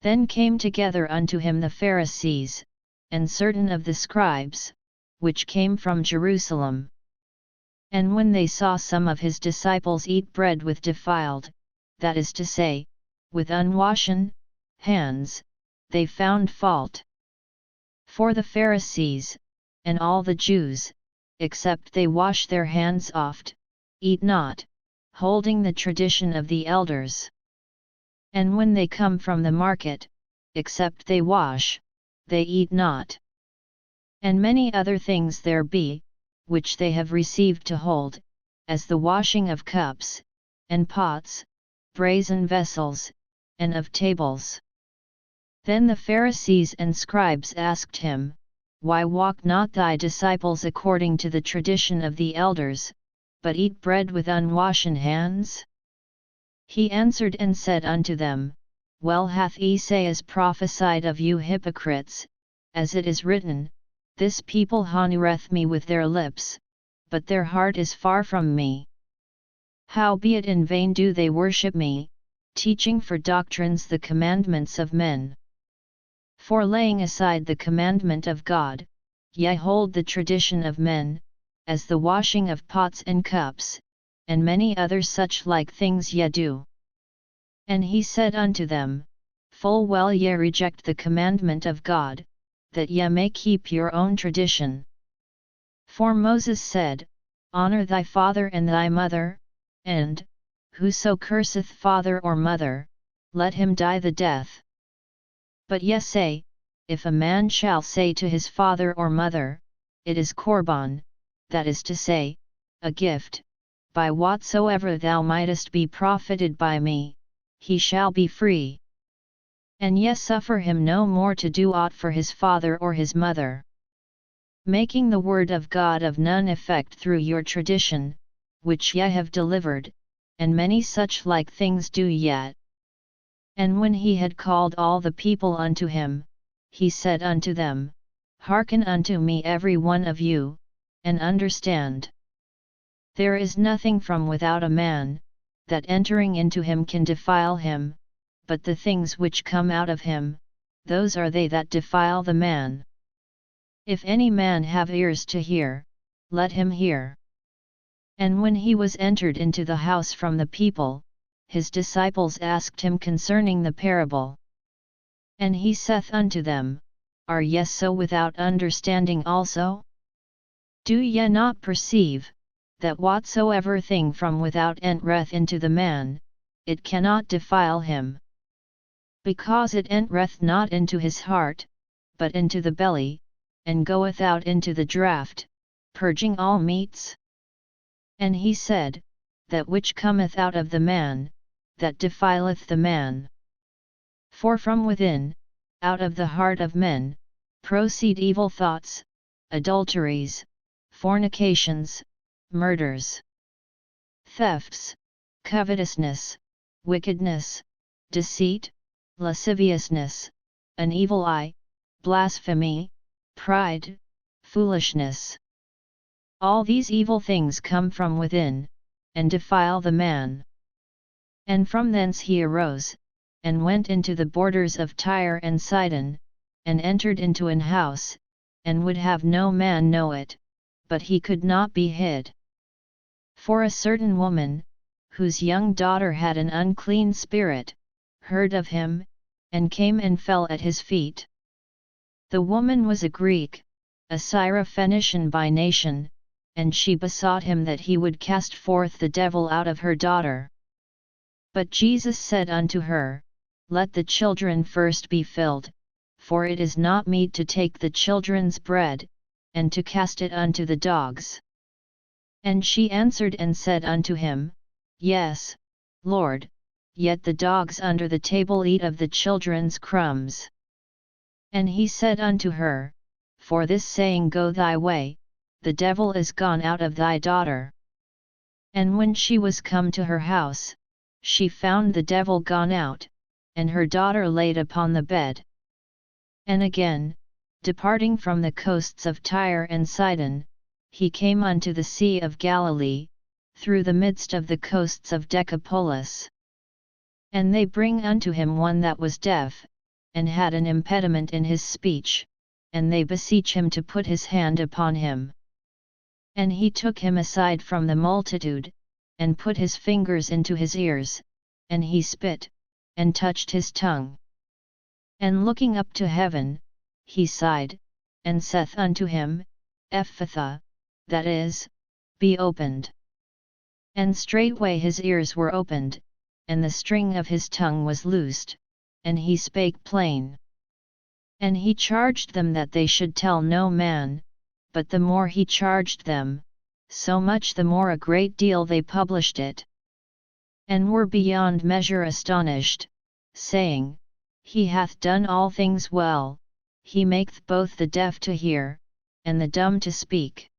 Then came together unto him the Pharisees, and certain of the scribes, which came from Jerusalem. And when they saw some of his disciples eat bread with defiled, that is to say, with unwashen hands, they found fault. For the Pharisees, and all the Jews, except they wash their hands oft, eat not, holding the tradition of the elders. And when they come from the market, except they wash, they eat not. And many other things there be, which they have received to hold, as the washing of cups, and pots, brazen vessels, and of tables. Then the Pharisees and scribes asked him, Why walk not thy disciples according to the tradition of the elders, but eat bread with unwashen hands? He answered and said unto them, Well hath Esaias prophesied of you hypocrites, as it is written, This people honoureth me with their lips, but their heart is far from me. Howbeit in vain do they worship me, teaching for doctrines the commandments of men. For laying aside the commandment of God, ye hold the tradition of men, as the washing of pots and cups, and many other such like things ye do. And he said unto them, Full well ye reject the commandment of God, that ye may keep your own tradition. For Moses said, Honour thy father and thy mother, and, whoso curseth father or mother, let him die the death. But ye say, If a man shall say to his father or mother, It is Korban, that is to say, a gift, by whatsoever thou mightest be profited by me, he shall be free. And ye suffer him no more to do aught for his father or his mother, making the word of God of none effect through your tradition, which ye have delivered, and many such like things do yet. And when he had called all the people unto him, he said unto them, Hearken unto me every one of you, and understand. There is nothing from without a man, that entering into him can defile him, but the things which come out of him, those are they that defile the man. If any man have ears to hear, let him hear. And when he was entered into the house from the people, his disciples asked him concerning the parable. And he saith unto them, Are ye so without understanding also? Do ye not perceive, that whatsoever thing from without entereth into the man, it cannot defile him? Because it entereth not into his heart, but into the belly, and goeth out into the draught, purging all meats? And he said, That which cometh out of the man, that defileth the man. For from within, out of the heart of men, proceed evil thoughts, adulteries, fornications, murders, thefts, covetousness, wickedness, deceit, lasciviousness, an evil eye, blasphemy, pride, foolishness. All these evil things come from within, and defile the man. And from thence he arose, and went into the borders of Tyre and Sidon, and entered into an house, and would have no man know it, but he could not be hid. For a certain woman, whose young daughter had an unclean spirit, heard of him, and came and fell at his feet. The woman was a Greek, a Syrophoenician by nation, and she besought him that he would cast forth the devil out of her daughter. But Jesus said unto her, Let the children first be filled, for it is not meet to take the children's bread, and to cast it unto the dogs. And she answered and said unto him, Yes, Lord, yet the dogs under the table eat of the children's crumbs. And he said unto her, For this saying go thy way, the devil is gone out of thy daughter. And when she was come to her house, she found the devil gone out, and her daughter laid upon the bed. And again, departing from the coasts of Tyre and Sidon, he came unto the sea of Galilee, through the midst of the coasts of Decapolis. And they bring unto him one that was deaf, and had an impediment in his speech, and they beseech him to put his hand upon him. And he took him aside from the multitude, and put his fingers into his ears, and he spit, and touched his tongue. And looking up to heaven, he sighed, and saith unto him, Ephphatha, that is, be opened. And straightway his ears were opened, and the string of his tongue was loosed, and he spake plain. And he charged them that they should tell no man, but the more he charged them, so much the more a great deal they published it. And were beyond measure astonished, saying, He hath done all things well, he maketh both the deaf to hear, and the dumb to speak.